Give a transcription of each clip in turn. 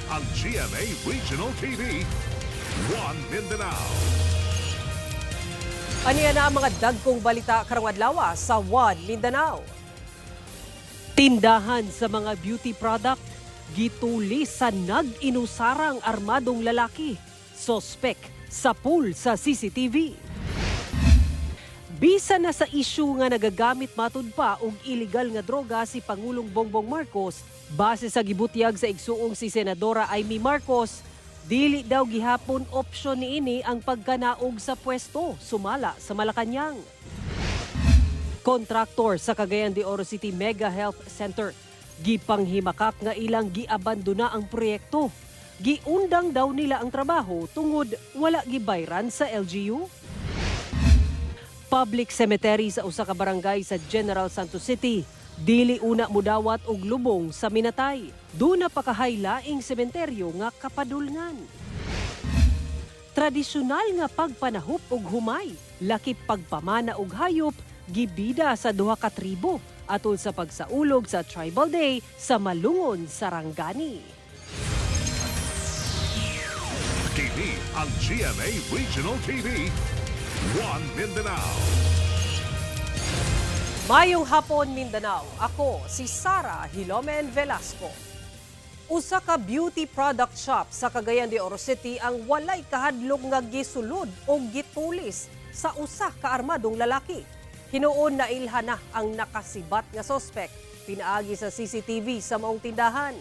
ang GMA Regional TV, One Mindanao. Aniya na ang mga dagkong balita karong adlaw sa One Mindanao. Tindahan sa mga beauty product gituli sa nag-inusarang armadong lalaki. Sospek sa pool sa CCTV. Bisa na sa isyu nga nagagamit matud pa og illegal nga droga si Pangulong Bongbong Marcos, base sa gibutyag sa igsuong si Senadora Amy Marcos, dili daw gihapon opsyon niini ang pagkanaog sa pwesto sumala sa Malacañang. Kontraktor sa Cagayan de Oro City Mega Health Center, gipanghimakak nga ilang giabandona ang proyekto. Giundang daw nila ang trabaho tungod wala gibayran sa LGU. Public cemetery sa usa ka barangay sa General Santos City, dili una mudawat og lubong sa minatay. Duna pa kahaylaing sementeryo nga kapadulngan. Tradisyonal nga pagpanahop og humay, lakip pagpamana og hayop, gibida sa duha ka tribo atol sa pagsaulog sa Tribal Day sa Malungon, Sarangani. Kini ang GMA Regional TV, One Mindanao. Mayong hapon, Mindanao. Ako si Sara Hilomen Velasco. Usa ka beauty product shop sa Cagayan de Oro City ang walay kahadlok nga gisulod o gitulis sa usa ka armadong lalaki. Hinuon na ilhan na ang nakasibat nga sospek pinaagi sa CCTV sa maong tindahan.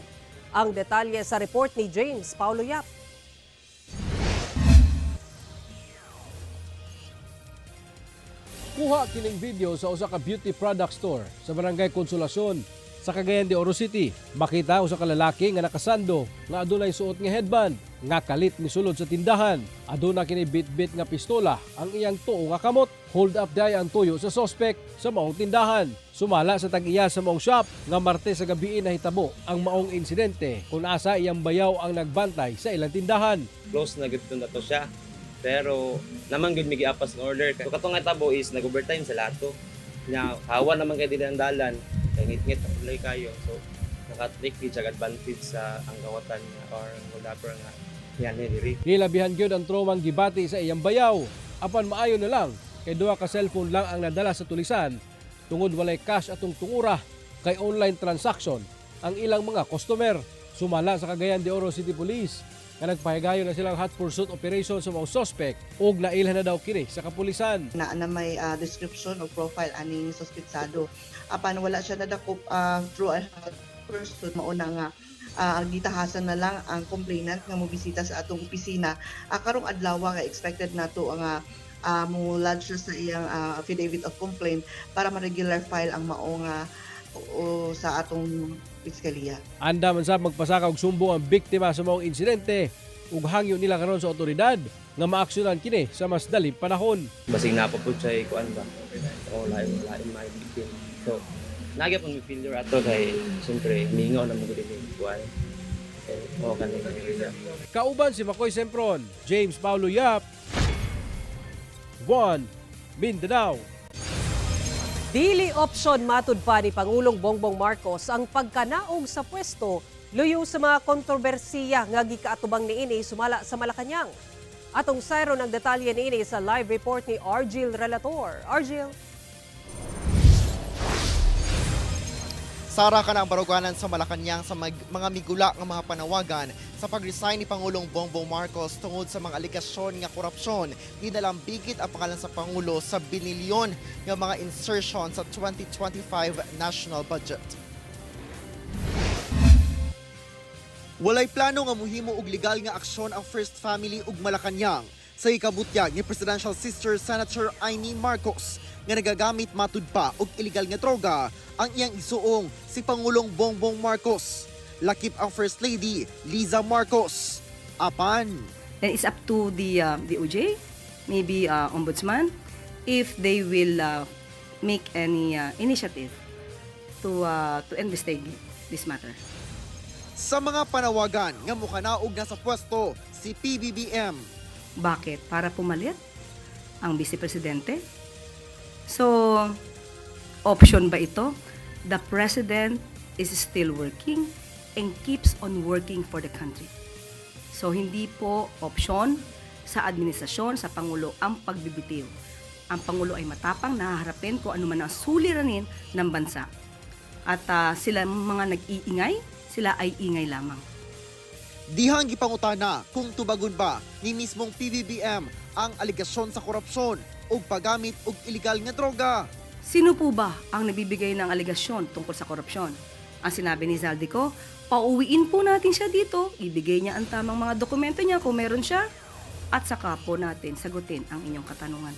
Ang detalye sa report ni James Paulo Yap. Kuha kining video sa usa ka beauty product store sa Barangay Konsolasyon sa Cagayan de Oro City. Makita usa ka lalaki nga nakasando nga adunay suot nga headband nga kalit misulod sa tindahan. Aduna kini bit-bit nga pistola ang iyang tuo nga kamot. Hold up day ang tuyo sa suspect sa maong tindahan. Sumala sa tag-iya sa maong shop nga Martes sa gabi nahitabo ang maong insidente kung asa iyang bayaw ang nagbantay sa ilang tindahan. Close na gito na to siya. Pero naman gud mi giapas ng order. So katong nga tabo is nag-overtime sa lato. Nya hawa naman kay dalan kay ngit-ngit ulay kayo. So naka-take siya advantage sa ang gawatan niya or whatever nga yan diri. Hilabihan gyud ang tromang gibati sa iyang bayaw. Apan maayo na lang kay duha ka cellphone lang ang nadala sa tulisan tungod walay cash atong tungura kay online transaction ang ilang mga customer. Sumala sa Cagayan de Oro City Police nga nagpahigayon na silang hot pursuit operation sa mga suspect ug nailhan na daw kini sa kapulisan. Na may description o profile aning suspetsado. Apan wala siya nadakop through a hot pursuit, mauna nga gitahasan na lang ang complainant nga mobisita sa atong opisina. Karong adlaw nga expected nato nga mo lodge siya sa iyang affidavit of complaint para ma-regular file ang maong o sa atong piskalya. Anda man sa magpasaka og sumbong ang biktima sa maong insidente ug hangyo nila karon sa otoridad nga maaksyonan kini sa mas daling panahon. Basig na po siya kuan ba. O lain may victim. So nagya pang failure ato kay siyempre mingaw na mo gud ni kuan. O kanina. Kauban si Makoy Sempron, James Paulo Yap, One Mindanao. Dili opsyon matud pa ni Pangulong Bongbong Marcos ang pagkanaog sa pwesto luyo sa mga kontrobersiya nga gikaatubang niini sumala sa Malacañang. Atong sayron ang detalye niini sa live report ni Argil Relator. Argil. Sara ka na ang baruganan sa Malacañang sa mga migula ng mga panawagan sa pag-resign ni Pangulong Bongbong Marcos tungod sa mga aligasyon nga korupsyon. Dinalambigit ang pangalan sa Pangulo sa binilyon ng mga insertion sa 2025 national budget. Walay plano nga muhimo og legal nga aksyon ang First Family ug Malacañang sa ikabutyag ni Presidential Sister Senator Amy Marcos nga nagagamit matud pa og illegal nga droga ang iyang isuong si Pangulong Bongbong Marcos. Lakip ang First Lady Liza Marcos. Apan And it's up to the OJ, maybe Ombudsman, if they will make any initiative to investigate this matter. sa mga panawagan nga mukanaog na sa pwesto si PBBM. Bakit? Para pumalit ang Vice Presidente? So, option ba ito? The President is still working and keeps on working for the country. So hindi po opsyon sa administrasyon, sa Pangulo ang pagbibitiw. Ang Pangulo ay matapang na haharapin kung ano man ang suliranin ng bansa. At sila mga nag-iingay, sila ay ingay lamang. Dihang gipangutana kung tubagon ba ni mismong PBBM ang aligasyon sa korupsyon o paggamit og illegal nga droga. Sino po ba ang nabibigay ng aligasyon tungkol sa korupsyon? Ang sinabi ni Zaldico, pauwiin po natin siya dito, ibigay niya ang tamang mga dokumento niya kung meron siya, at saka po natin sagutin ang inyong katanungan.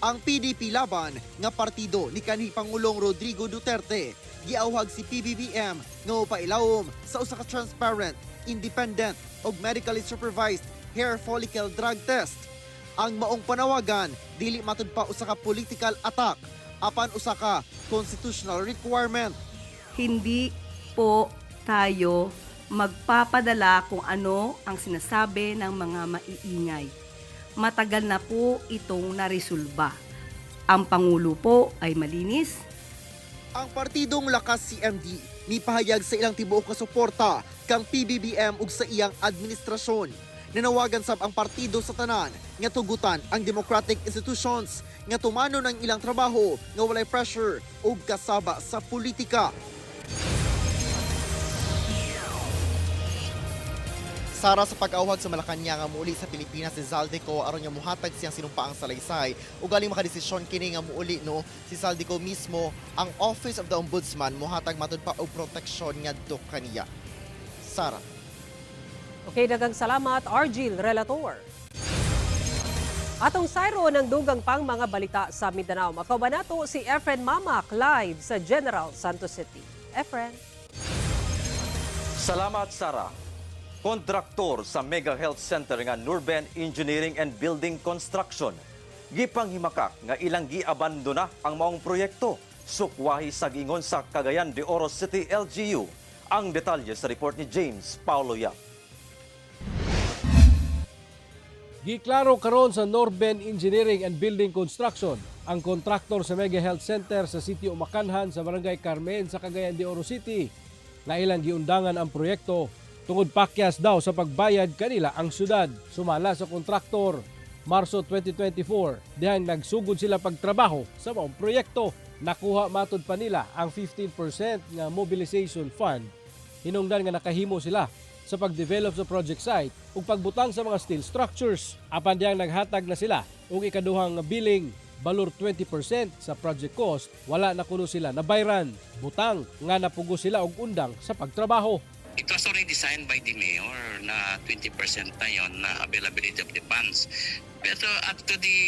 Ang PDP laban nga partido ni kanhi Pangulong Rodrigo Duterte giawhag si PBBM nga pailawom sa usa ka transparent, independent ug medically supervised hair follicle drug test. Ang maong panawagan dili matud pa usa ka political attack apan usa ka constitutional requirement. Hindi po tayo magpapadala kung ano ang sinasabi ng mga maiingay. Matagal na po itong naresolba. Ang Pangulo po ay malinis. Ang partidong Lakas CMD nipahayag sa ilang tibuok nga suporta kang PBBM ug sa iyang administrasyon. Nanawagan sab ang partido sa tanan nga tugutan ang democratic institutions nga tumanon ang ilang trabaho nga walay pressure ug kasaba sa politika. Sara, sa pag-awhag sa Malacañang nga muuli sa Pilipinas si Zaldico aron nga muhatag siyang sinumpaang salaysay ug galing makadesisyon kini nga muuli no si Zaldico mismo ang Office of the Ombudsman muhatag matud pa og proteksyon ngadto kaniya. Sara. Okay, daghang salamat, Argil Relator. Atong sayro ng dugang pang mga balita sa Mindanao. Makabanato si Efren Mamak live sa General Santos City. Efren. Salamat, Sarah. Kontraktor sa Mega Health Center nga Nurben Engineering and Building Construction. Gipanghimakak nga ilang giabandona ang maong proyekto. Sukwahi sa gingon sa Cagayan de Oro City LGU. Ang detalye sa report ni James Paulo Yap. Giklaro karon sa Nurben Engineering and Building Construction ang kontraktor sa Mega Health Center sa City Umacanhan sa Barangay Carmen sa Cagayan de Oro City na ilang giundangan ang proyekto tungod pakyas daw sa pagbayad kanila ang syudad. Sumala sa kontraktor Marso 2024 dihang nagsugod sila pagtrabaho sa maong proyekto. Nakuha matud pa nila ang 15% nga mobilization fund. Hinungdan nga nakahimo sila sa pag-develop sa project site ug pagbutang sa mga steel structures. Apan diyang naghatag na sila og ikaduhang billing balor 20% sa project cost, wala na kuno sila nabayran. Butang nga napugo sila og undang sa pagtrabaho. It was already designed by the mayor na 20% na yon na availability of the funds. Pero up to the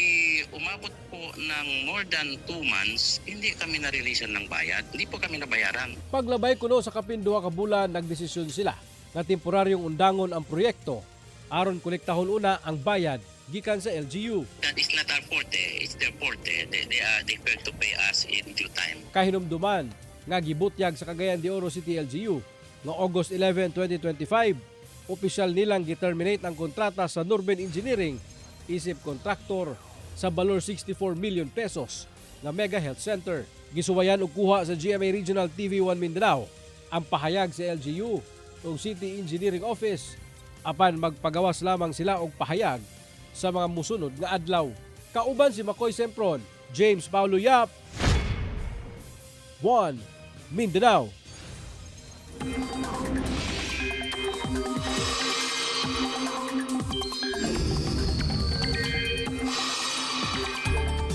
umabot po ng more than 2 months, hindi kami na-releasean ng bayad. Hindi po kami nabayaran. Paglabay kuno sa kapinduha ka bulan, nagdesisyon sila nga temporaryong undangon ang proyekto aron kolektahon una ang bayad gikan sa LGU. That is not our forte. It's their forte. They fail to pay us in due time. Kahinumduman nga gibutyag sa Cagayan de Oro City LGU no August 11, 2025, opisyal nilang giterminate ang kontrata sa Nurben Engineering isip kontraktor sa balor 64 million pesos nga Mega Health Center. Gisuwayan og kuha sa GMA Regional TV1 Mindanao ang pahayag sa LGU ug City Engineering Office apan magpagawas lamang sila og pahayag sa mga musunod nga adlaw. Kauban si Makoy Sempron, James Paulo Yap, 1 Mindanao.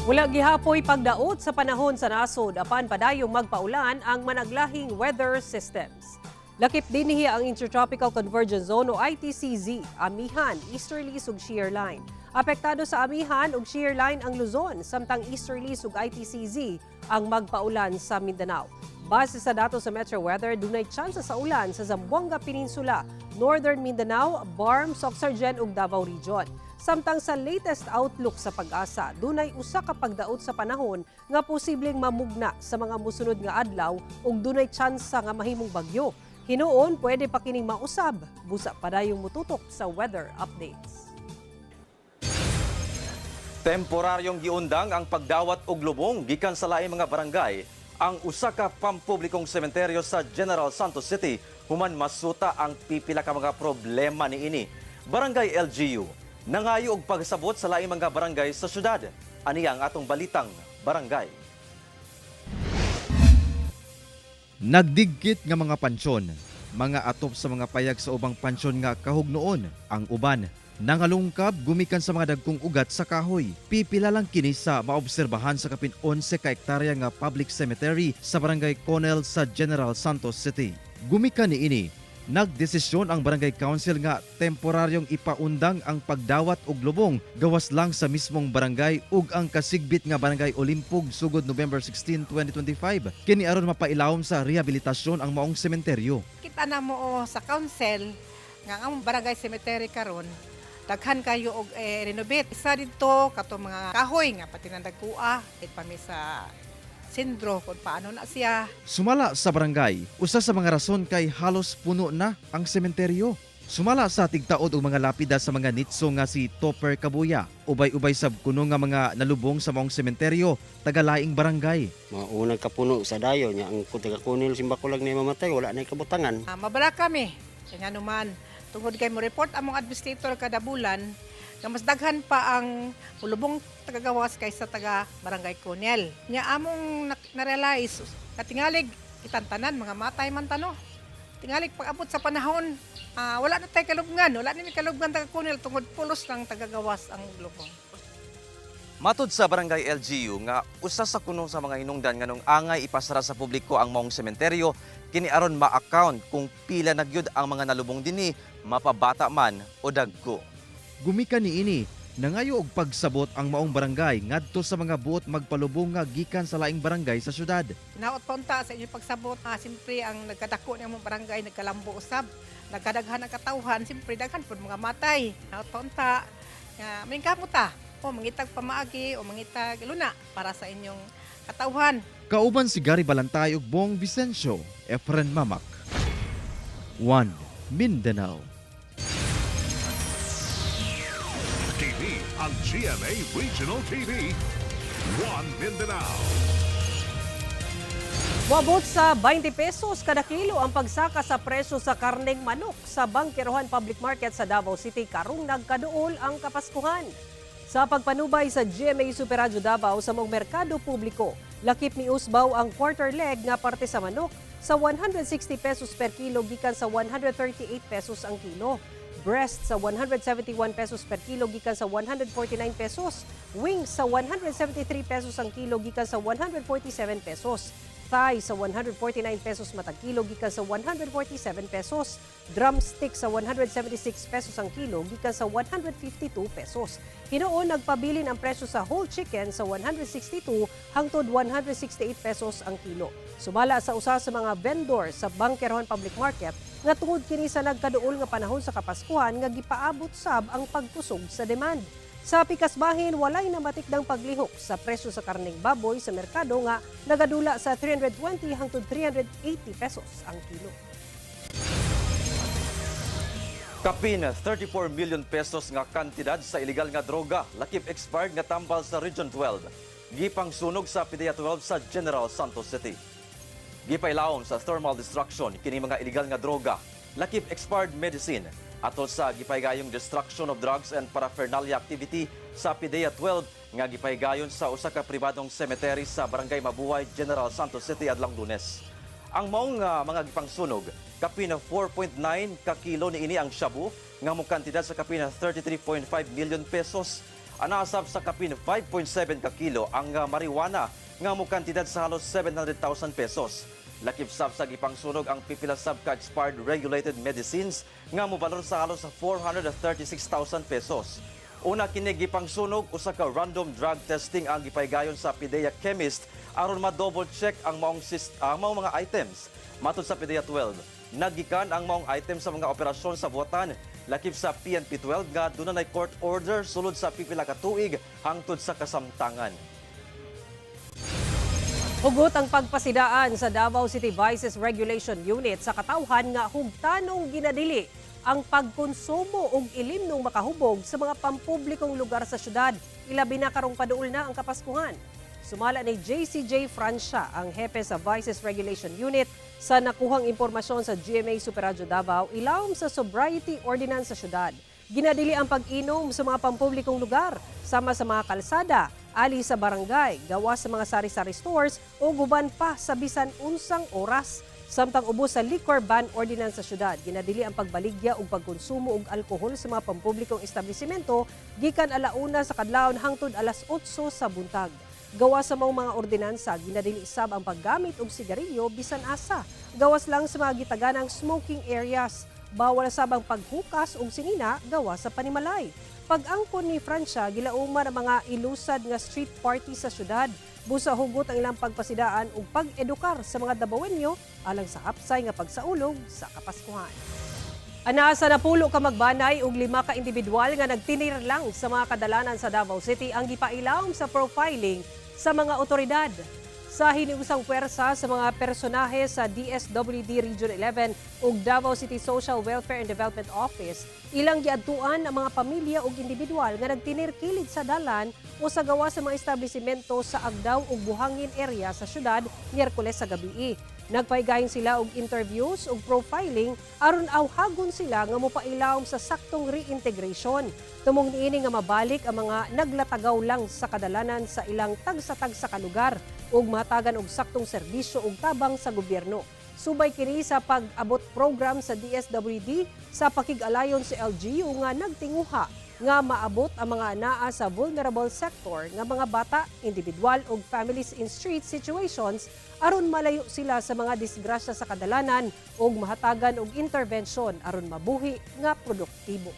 Wala gihapoy pagdaot sa panahon sa nasod apan padayong magpaulan ang managlahing weather systems. Lakip dinhi ang Intertropical Convergence Zone o ITCZ, Amihan, Easterlies ug Shear Line. Apektado sa Amihan ug Shear Line ang Luzon, samtang Easterlies ug ITCZ ang magpaulan sa Mindanao. Base sa datos sa Metro Weather, dunay tsansa sa ulan sa Zamboanga Peninsula, Northern Mindanao, Barm, Soxargen ug Davao Region. Samtang sa latest outlook sa Pag-asa, dunay usa ka pagdaot sa panahon nga posibleng mamugna sa mga musunod nga adlaw ug dunay tsansa nga mahimong bagyo. Hinuon, pwede pa kining mausab. Busa pa dayong mututok sa weather updates. Temporaryong giundang ang pagdawat og lubong gikan sa laing mga barangay Ang usa ka pampublikong sementeryo sa General Santos City human masuta ang pipila ka mga problema niini. Barangay LGU nangayo og pagsabot sa laing mga barangay sa syudad. Ani ang atong balitang barangay. Nagdigkit nga mga pansyon, mga atop sa mga payag sa ubang pansyon nga kahugnoon, ang uban nangalungkab gumikan sa mga dagkong ugat sa kahoy. Pipila lang kini sa maobserbahan sa kapin 11 ka hektarya nga public cemetery sa barangay Conel sa General Santos City. Gumikan niini, nagdesisyon ang barangay council nga temporaryong ipaundang ang pagdawat og lubong gawas lang sa mismong barangay ug ang kasigbit nga barangay Olimpog sugod November 16, 2025. Kini aron mapailawom sa rehabilitasyon ang maong sementeryo. Kita na mo sa council nga ang barangay cemetery karon daghan kayo og renovate. Isa dito kato mga kahoy nga pati nang dagkua it pa mi sa sindro kung paano na siya. Sumala sa barangay, usa sa mga rason kay halos puno na ang sementeryo. Sumala sa tigtaod og mga lapida sa mga nitso nga si Topper Kabuya, ubay-ubay sab kuno nga mga nalubong sa maong sementeryo, tagalaing barangay. Mga unang kapuno sa dayo niya ang taga-Conel simbakulag ni mamatay wala na kabutangan. Mabala kami. Kaya naman tungod kay mo report among administrator kada bulan nga mas daghan pa ang pulubong tagagawas kaysa taga barangay Conel. Nya among na-realize katingalig itantanan mga matay man tano. Tingalig pag abot sa panahon wala na tay kalubngan, wala ni kalubngan taga Conel tungod pulos lang tagagawas ang lubong. Matud sa barangay LGU nga usa sa kuno sa mga hinungdan nganong angay ipasara sa publiko ang maong sementeryo kini aron ma-account kung pila nagyud ang mga nalubong dinhi, mapabata man o dagko. Gumikan niini, nangayo og pagsabot ang maong barangay ngadto sa mga buot magpalubong nga gikan sa laing barangay sa syudad. Naot pa unta sa inyong pagsabot, simpre ang nagkadako ng mong barangay nagkalambo usab, nagkadaghan ang katawhan, simpre daghan pud mga matay. Naot pa unta, may kamuta o mangitag pamaagi o mangitag luna para sa inyong katawhan. Kauban si Gary Balantay ug Bong Vicencio, Efren Mamak. 1 Mindanao. TV ang GMA Regional TV. 1 Mindanao. Wabot sa 20 pesos kada kilo ang pagsaka sa presyo sa karneng manok sa Bangkerohan Public Market sa Davao City karong nagkaduol ang Kapaskuhan. Sa pagpanubay sa GMA Super Radio Davao sa mong merkado publiko, lakip ni Usbaw ang quarter leg nga parte sa manok sa 160 pesos per kilo gikan sa 138 pesos ang kilo. Breast sa 171 pesos per kilo gikan sa 149 pesos. Wings sa 173 pesos ang kilo gikan sa 147 pesos. Thigh sa 149 pesos matag kilo gikan sa 147 pesos. Drumstick sa 176 pesos ang kilo gikan sa 152 pesos. Hinoon nagpabilin ang presyo sa whole chicken sa 162 hangtod 168 pesos ang kilo. Sumala sa usa sa mga vendor sa Bangkerohan Public Market nga tungod kini sa nagkaduol nga panahon sa Kapaskuhan nga gipaabot sab ang pagkusog sa demand. Sa pikasbahin, walay namatikdang paglihok sa presyo sa karneng baboy sa merkado nga nagadula sa 320 hangtod 380 pesos ang kilo. Kapin 34 million pesos nga kantidad sa illegal nga droga lakip expired nga tambal sa Region 12. Gipang sunog sa PDEA 12 sa General Santos City. Gipailawom sa thermal destruction kini mga illegal nga droga, lakip expired medicine atol sa gipaygayong destruction of drugs and paraphernalia activity sa PDEA 12 nga gipaygayon sa usa ka pribadong cemetery sa Barangay Mabuhay, General Santos City adlang Lunes. Ang maong mga gipangsunog, kapin 4.9 ka kilo niini ang shabu nga mo kantidad sa kapin 33.5 million pesos. Anasab sa kapin 5.7 ka kilo ang marijuana nga mo kantidad sa halos 700,000 pesos. Lakip sab sa gipangsunog ang pipila sab ka expired regulated medicines nga mo balor sa halos 436,000 pesos. Una kini gipangsunog usa ka random drug testing ang gipaygayon sa PDEA chemist aron ma-double check ang maong mga items. Matud sa PDEA 12, nagikan ang maong items sa mga operasyon sa buwatan lakip sa PNP 12 nga dunay court order sulod sa pipila ka tuig hangtod sa kasamtangan. Hugot ang pagpasidaan sa Davao City Vices Regulation Unit sa katawhan nga hugtanong ginadili ang pagkonsumo og ilim nung makahubog sa mga pampublikong lugar sa syudad. Ilabi na karong paduol na ang Kapaskuhan. Sumala ni JCJ Francia, ang hepe sa Vices Regulation Unit, sa nakuhang impormasyon sa GMA Superradyo Davao, ilawom sa Sobriety Ordinance sa syudad. Ginadili ang pag-inom sa mga pampublikong lugar, sama sa mga kalsada, ali sa barangay, gawa sa mga sari-sari stores o guban pa sa bisan unsang oras. Samtang ubos sa liquor ban ordinance sa syudad, ginadili ang pagbaligya ug pagkonsumo og alkohol sa mga pampublikong establisimento gikan alauna sa kadlawon hangtod alas 8 sa buntag. Gawa sa mga ordinansa, ginadili isab ang paggamit og sigarilyo bisan asa. Gawas lang sa mga gitaganang smoking areas. Bawal sab ang paghukas og sinina gawa sa panimalay. Pag-angkon ni Francia, gilauman ang mga ilusad nga street party sa syudad. Busa hugot ang ilang pagpasidaan ug pag-edukar sa mga Davaoenyo alang sa hapsay nga pagsaulog sa Kapaskuhan. Anasa na pulo ka magbanay ug 5 ka individual nga nagtinir lang sa mga kadalanan sa Davao City ang gipailawom sa profiling sa mga otoridad. Sa hiniusang puwersa sa mga personahe sa DSWD Region 11 ug Davao City Social Welfare and Development Office, ilang giadtuan ang mga pamilya ug individual nga nagtinir kilid sa dalan o sa gawa sa mga establisimento sa Agdaw ug Buhangin area sa syudad Miyerkules sa gabi. Nagpahigayon sila og interviews ug profiling aron awhagon sila nga mopailawom sa saktong reintegration. Tumong niini nga mabalik ang mga naglatagaw lang sa kadalanan sa ilang tagsa-tagsa ka lugar ug matagan og saktong serbisyo ug tabang sa gobyerno. Subay kini sa pag-abot program sa DSWD sa pakig-alayon sa LGU nga nagtinguha nga maabot ang mga anaa sa vulnerable sector nga mga bata, individual ug families in street situations aron malayo sila sa mga disgrasya sa kadalanan ug mahatagan og intervention aron mabuhi nga produktibo.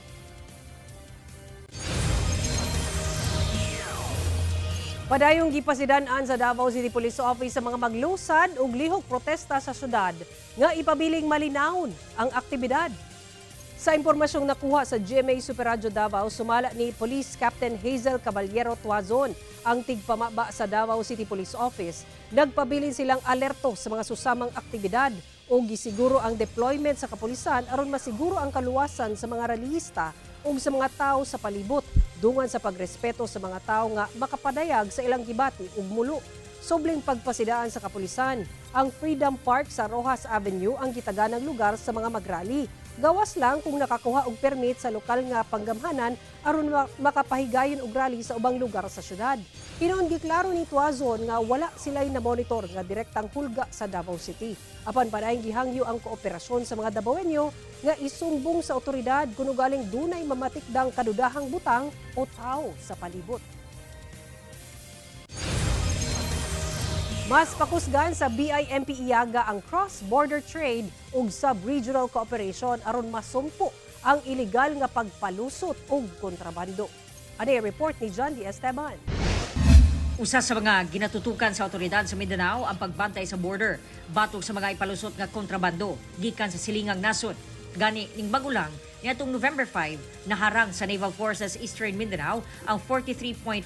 Padayong gipasidan-an sa Davao City Police Office sa mga maglusad ug lihok protesta sa syudad nga ipabiling malinawon ang aktibidad. Sa impormasyong nakuha sa GMA Superradyo Davao, sumala ni Police Captain Hazel Caballero Tuazon ang tigpamaba sa Davao City Police Office. Nagpabilin silang alerto sa mga susamang aktibidad o gisiguro ang deployment sa kapulisan aron masiguro ang kaluwasan sa mga rallyista o sa mga tao sa palibot dungan sa pagrespeto sa mga tao nga makapadayag sa ilang gibati ug mulo. Sobling pagpasidaan sa kapulisan, ang Freedom Park sa Rojas Avenue ang gitaganang lugar sa mga magrally. Gawas lang kung nakakuha og permit sa lokal nga panggamhanan aron makapahigayon og rally sa ubang lugar sa syudad. Hinuon giklaro ni Tuazon nga wala sila'y na-monitor nga direktang hulga sa Davao City. Apan padayong gihangyo ang kooperasyon sa mga Davaoenyo nga isumbong sa otoridad kung galing dunay mamatikdang kadudahang butang o tao sa palibot. Mas pakusgan sa BIMP Iaga ang cross-border trade ug sub-regional cooperation aron masumpo ang ilegal nga pagpalusot ug kontrabando. Ano report ni John D. Esteban. Usa sa mga ginatutukan sa otoridad sa Mindanao ang pagbantay sa border batok sa mga ipalusot nga kontrabando gikan sa silingang nasod. Gani ning bagulang niadtong November 5 naharang sa Naval Forces Eastern Mindanao ang 43.5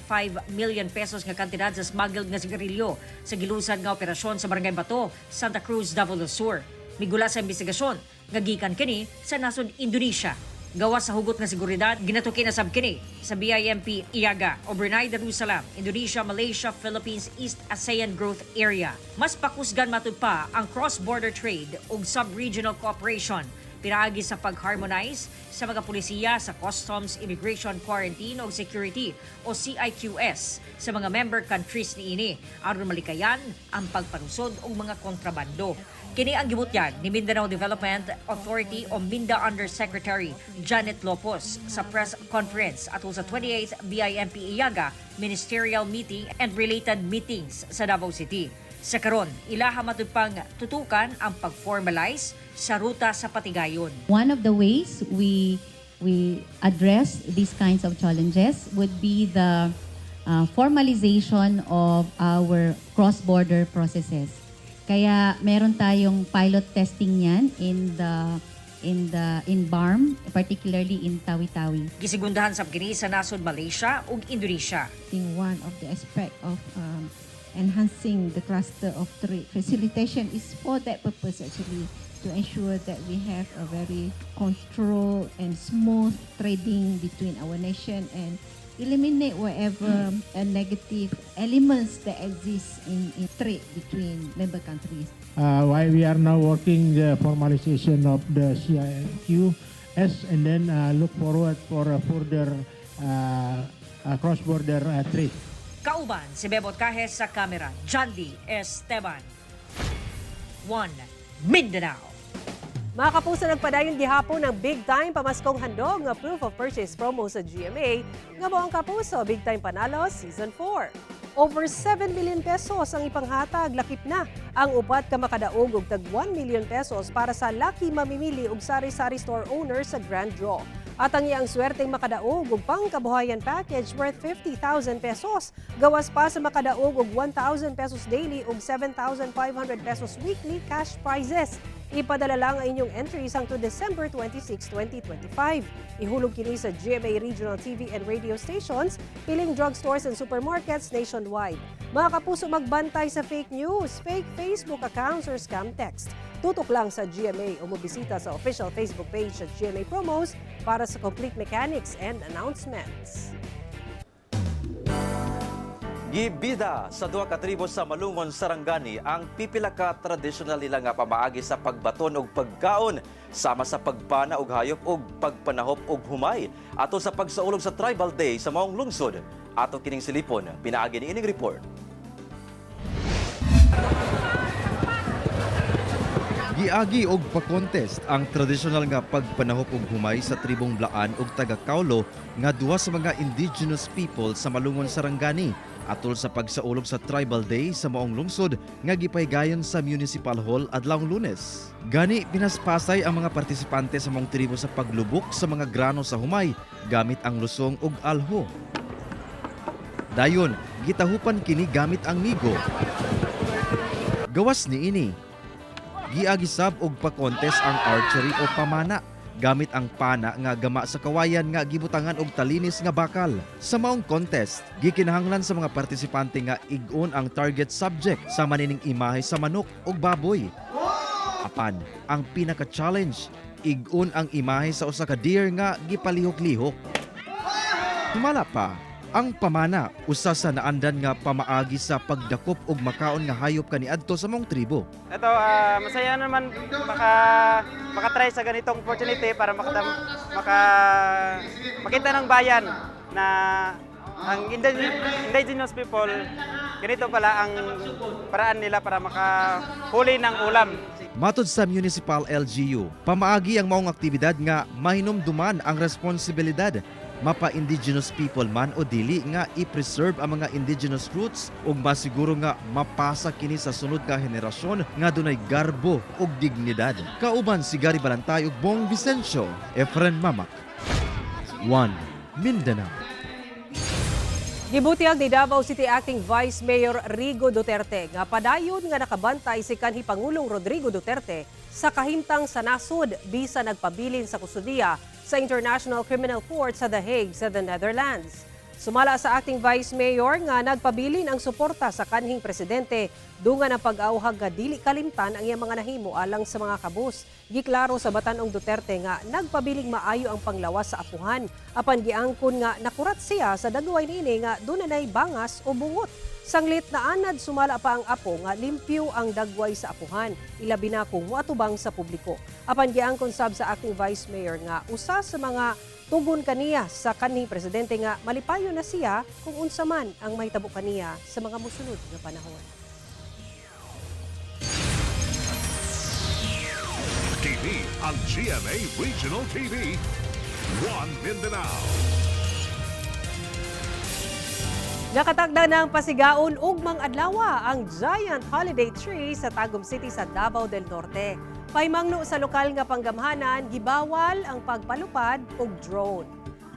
million pesos nga kantidad sa smuggled nga sigarilyo sa gilusan nga operasyon sa Barangay Bato, Santa Cruz, Davao del Sur. Migula sa investigasyon nga gikan kini sa nasod Indonesia. Gawas sa hugot nga seguridad, ginatuki na sab kini sa BIMP Iaga o Brunei Darussalam, Indonesia, Malaysia, Philippines, East ASEAN Growth Area. Mas pakusgan matud pa ang cross-border trade ug sub-regional cooperation pinaagi sa pag-harmonize sa mga pulisiya sa Customs, Immigration, Quarantine o Security o CIQS sa mga member countries niini aron malikayan ang pagpanusod og mga kontrabando. Kini ang gibutyag ni Mindanao Development Authority o MINDA Undersecretary Janet Lopos sa press conference atol sa 28th BIMP Iaga Ministerial Meeting and related meetings sa Davao City. Sa karon, ilaha matud pang tutukan ang pag-formalize sa ruta sa patigayon. One of the ways we address these kinds of challenges would be the formalization of our cross-border processes. Kaya meron tayong pilot testing niyan in BARM, particularly in Tawi-Tawi. Gisigundahan sab kini sa nasod Malaysia ug Indonesia. One of the aspect of enhancing the cluster of trade facilitation is for that purpose actually, to ensure that we have a very controlled and smooth trading between our nation and eliminate whatever negative elements that exist in trade between member countries. Why we are now working the formalization of the CIQS and then look forward for a further cross-border trade. Kauban si Bebot Cajes sa kamera, Jandy Esteban. 1 Mindanao. Mga kapuso, nagpadayon gihapon ng big time pamaskong handog nga proof of purchase promo sa GMA nga mo ang kapuso Big Time Panalo Season 4. Over 7 million pesos ang ipanghatag, lakip na ang upat ka makadaog og tag 1 million pesos para sa lucky mamimili og sari-sari store owner sa Grand Draw. At ang iyang swerteng makadaog og pangkabuhayan package worth 50,000 pesos. Gawas pa sa makadaog og 1,000 pesos daily og 7,500 pesos weekly cash prizes. Ipadala lang ang inyong entries hangtod December 26, 2025. Ihulog kini sa GMA Regional TV and radio stations, piling drugstores and supermarkets nationwide. Mga kapuso, magbantay sa fake news, fake Facebook accounts or scam text. Tutok lang sa GMA o mabisita sa official Facebook page at GMA Promos para sa complete mechanics and announcements. Gibida sa duha ka tribo sa Malungon, Sarangani ang pipila ka traditional nila nga pamaagi sa pagbaton og pagkaon sama sa pagpana og hayop og pagpanahop og humay ato sa pagsaulog sa Tribal Day sa maong lungsod. Ato kining silipon, pinaagi ni ining report. Giagi og pa-contest ang traditional nga pagpanahop og humay sa tribong Blaan ug taga-Kaulo nga duha sa mga indigenous people sa Malungon, Sarangani atol sa pagsaulog sa Tribal Day sa maong lungsod nga gipahigayon sa Municipal Hall adlawng Lunes. Gani pinaspasay ang mga partisipante sa maong tribo sa paglubok sa mga grano sa humay gamit ang lusong ug alho. Dayon, gitahupan kini gamit ang migo. Gawas ni ini, giagisab og pa-contest ang archery o pamana gamit ang pana nga gama sa kawayan nga gibutangan og talinis nga bakal. Sa maong contest, gikinahanglan sa mga partisipante nga ig-on ang target subject sa manining imahe sa manok ug baboy. Apan, ang pinaka-challenge, ig-on ang imahe sa usa ka deer nga gipalihok-lihok. Tumala pa, ang pamana usa sa naandan nga pamaagi sa pagdakop og makaon nga hayop kaniadto sa mong tribo. Ito, masaya naman makatry sa ganitong opportunity para makita ng bayan na ang indigenous people, ganito pala ang paraan nila para makahuli ng ulam. Matod sa Municipal LGU, pamaagi ang maong aktibidad nga mahinumduman ang responsibilidad mapa-indigenous people man o dili nga i-preserve ang mga indigenous roots ug masiguro nga mapasa kini sa sunod nga henerasyon nga dunay garbo ug dignidad. Kauban si Gary Balantay ug Bong Vicencio, Efren Mamak. 1 Mindanao. Gibutiag ni Davao City Acting Vice Mayor Rigo Duterte nga padayon nga nakabantay si kanhi Pangulong Rodrigo Duterte sa kahimtang sa nasod bisan nagpabilin sa kustudiya sa International Criminal Court sa The Hague sa the Netherlands. Sumala sa Acting Vice Mayor nga nagpabilin ang suporta sa kanhing presidente dungan ang pag-auhag nga dili kalimtan ang iyang mga nahimo alang sa mga kabus. Giklaro sa Batanong Duterte nga nagpabiling maayo ang panglawas sa apuhan apan giangkon nga nakurat siya sa dagway niini nga dunay bangas o bungot. Sanglit na anad sumala pa ang apo nga limpyo ang dagway sa apuhan, ilabi na kung muatubang sa publiko. Apan giangkon sab sa Acting Vice Mayor nga usa sa mga tugon kaniya sa kanhing presidente nga malipayo na siya kung unsa man ang mahitabo kaniya sa mga mosunod nga panahon. TV ang GMA Regional TV. 1 Mindanao. Nakatagda ng pasigaon ugmang adlaw ang giant holiday tree sa Tagum City sa Davao del Norte. Paymangno sa lokal nga panggamhanan, gibawal ang pagpalupad og drone.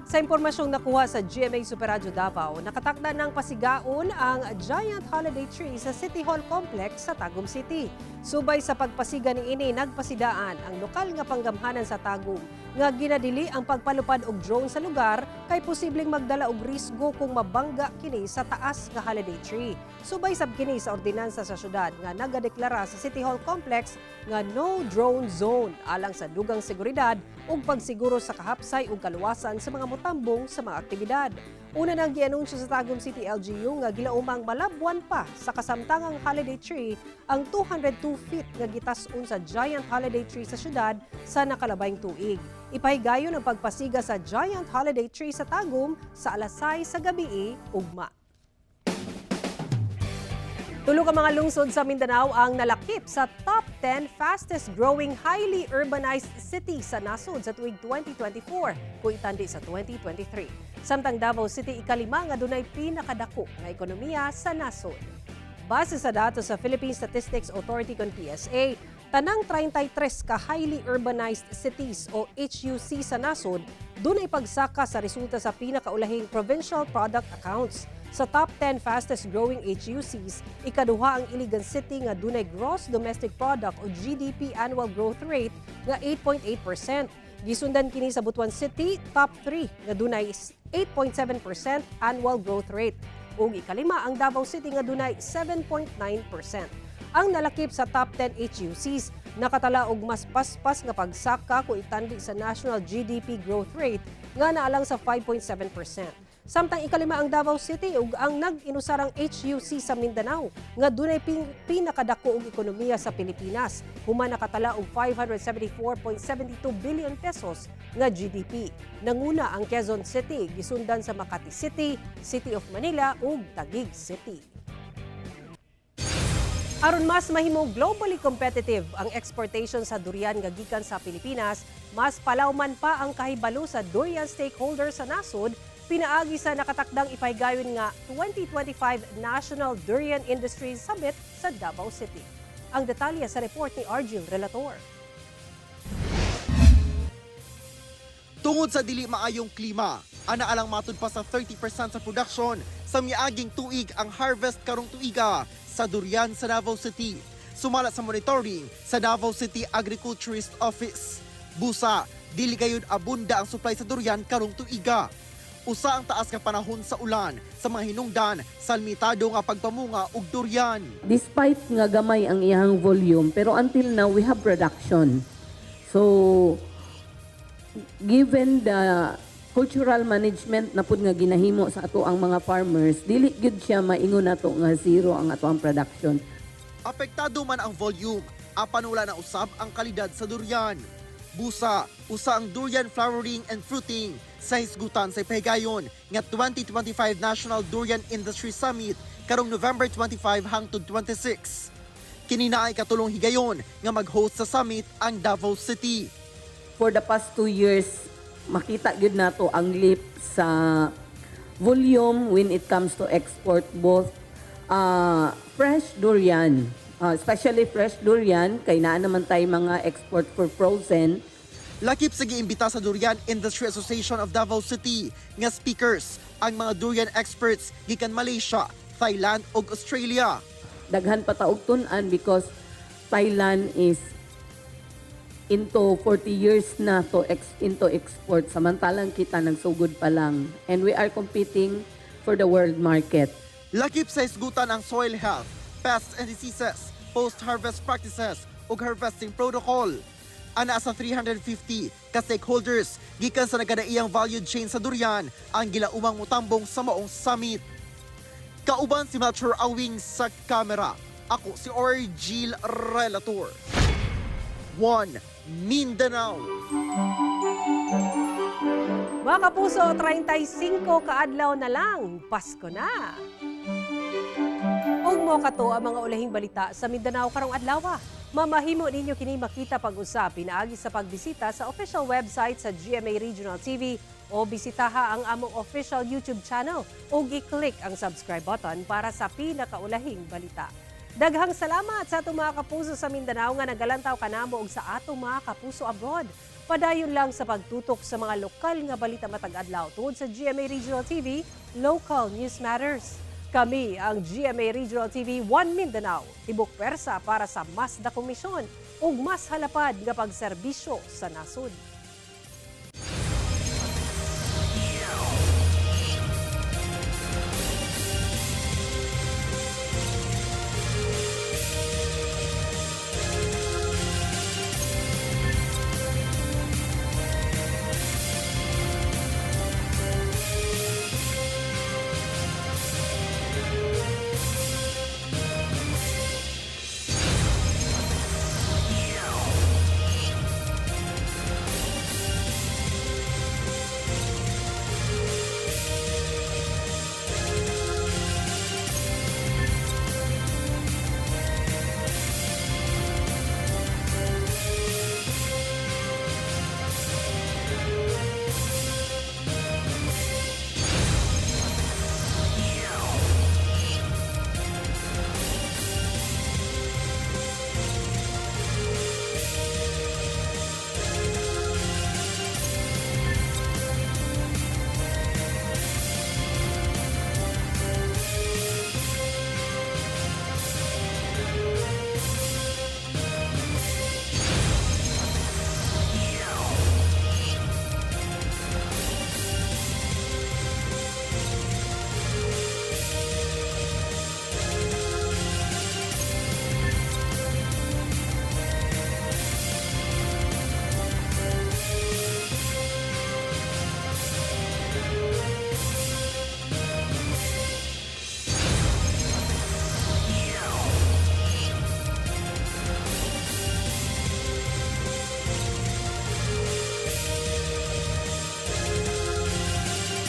Sa impormasyong nakuha sa GMA Super Radio Davao, nakatakda ng pasigaon ang giant holiday tree sa City Hall Complex sa Tagum City. Subay sa pagpasiga niini, nagpasidaan ang lokal nga panggamhanan sa Tagum nga ginadili ang pagpalupad og drone sa lugar kay posibleng magdala og risgo kung mabangga kini sa taas nga holiday tree. Subay sab kini sa ordinansa sa syudad nga nagadeklara sa City Hall Complex nga no drone zone alang sa dugang seguridad ug pagsiguro sa kahapsay ug kaluwasan sa mga motambong sa mga aktibidad. Una nang gianunsyo sa Tagum City LGU nga gilaumang malabwan pa sa kasamtangang holiday tree ang 202 feet nga gitas-on sa giant holiday tree sa syudad sa nakalabayng tuig. Ipahigayon ang pagpasiga sa giant holiday tree sa Tagum sa alas 6 sa gabi ugma. Tulo ka mga lungsod sa Mindanao ang nalakip sa top 10 fastest growing highly urbanized cities sa nasod sa tuig 2024 kung itandi sa 2023. Samtang Davao City ikalima nga dunay pinakadako nga ekonomiya sa nasod. Base sa datos sa Philippine Statistics Authority kon PSA, tanang 33 ka highly urbanized cities o HUC sa nasod dunay pagsaka sa resulta sa pinakaulahing provincial product accounts. Sa top 10 fastest growing HUCs, ikaduha ang Iligan City nga dunay gross domestic product o GDP annual growth rate nga 8.8%. Gisundan kini sa Butuan City, top 3 nga dunay 8.7% annual growth rate. Ug ikalima ang Davao City nga dunay 7.9%. Ang nalakip sa top 10 HUCs nakatala og mas paspas nga pagsaka kung itandi sa national GDP growth rate nga naalang sa 5.7%. Samtang ikalima ang Davao City ug ang nag-inusarang HUC sa Mindanao nga dunay pinakadako og ekonomiya sa Pilipinas, human nakatala og 574.72 billion pesos nga GDP. Nanguna ang Quezon City, gisundan sa Makati City, City of Manila ug Taguig City. Aron mas mahimong globally competitive ang exportation sa durian nga gikan sa Pilipinas, mas palawman pa ang kahibalo sa durian stakeholders sa nasod. Pinaagi sa nakatakdang ipahigayon nga 2025 National Durian Industry Summit sa Davao City. Ang detalye sa report ni Argil Relator. Tungod sa dili maayong klima, anaalang matud pa sa 30% sa production sa miaging tuig ang harvest karong tuiga sa durian sa Davao City. Sumala sa monitoring sa Davao City Agriculturist Office. Busa, dili gayud abunda ang supply sa durian karong tuiga. Usa ang taas nga panahon sa ulan sa mga hinungdan sa limitado nga pagpamunga og durian. Despite nga gamay ang iyang volume, pero until now we have production. So given the cultural management na pud nga ginahimo sa ato ang mga farmers, dili gyud siya maingon nato nga zero ang ato ang production. Apektado man ang volume, apan wala na usab ang kalidad sa durian. Busa, usa ang durian flowering and fruiting sa hisgutan sa ipahigayon nga 2025 National Durian Industry Summit karong November 25 hangtod 26. Kini na ay katulong higayon nga mag-host sa summit ang Davao City. For the past 2 years, makita gyud nato ang leap sa volume when it comes to export both fresh durian, especially fresh durian, kay naa naman tay mga export for frozen. Lakip sa giimbita sa Durian Industry Association of Davao City nga speakers ang mga durian experts gikan Malaysia, Thailand ug Australia. Daghan pa ta og tun-an because Thailand is into 40 years na into export, samantalang kita nagsugod pa lang, and we are competing for the world market. Lakip sa hisgutan ang soil health, pests and diseases, post-harvest practices ug harvesting protocol. Ana sa 350 ka stakeholders gikan sa nagkadaiyang value chain sa durian ang gilaumang mutambong sa maong summit. Kauban si Melchor Awing sa kamera. Ako si Argil Relator. 1 Mindanao. Mga kapuso, 35 kaadlaw na lang, Pasko na. Ug mo kato ang mga ulahing balita sa Mindanao karong adlaw. Mamahimo ninyo kini makita pag-usap pinaagi sa pagbisita sa official website sa GMA Regional TV o bisitaha ang among official YouTube channel o i-click ang subscribe button para sa pinakaulahing balita. Daghang salamat sa atong mga kapuso sa Mindanao nga nagalantaw kanamo og sa atong mga kapuso abroad. Padayon lang sa pagtutok sa mga lokal nga balita matag adlaw tungod sa GMA Regional TV, Local News Matters. Kami ang GMA Regional TV 1 Mindanao, tibok pwersa para sa mas dakong misyon ug mas halapad nga pagserbisyo sa nasod.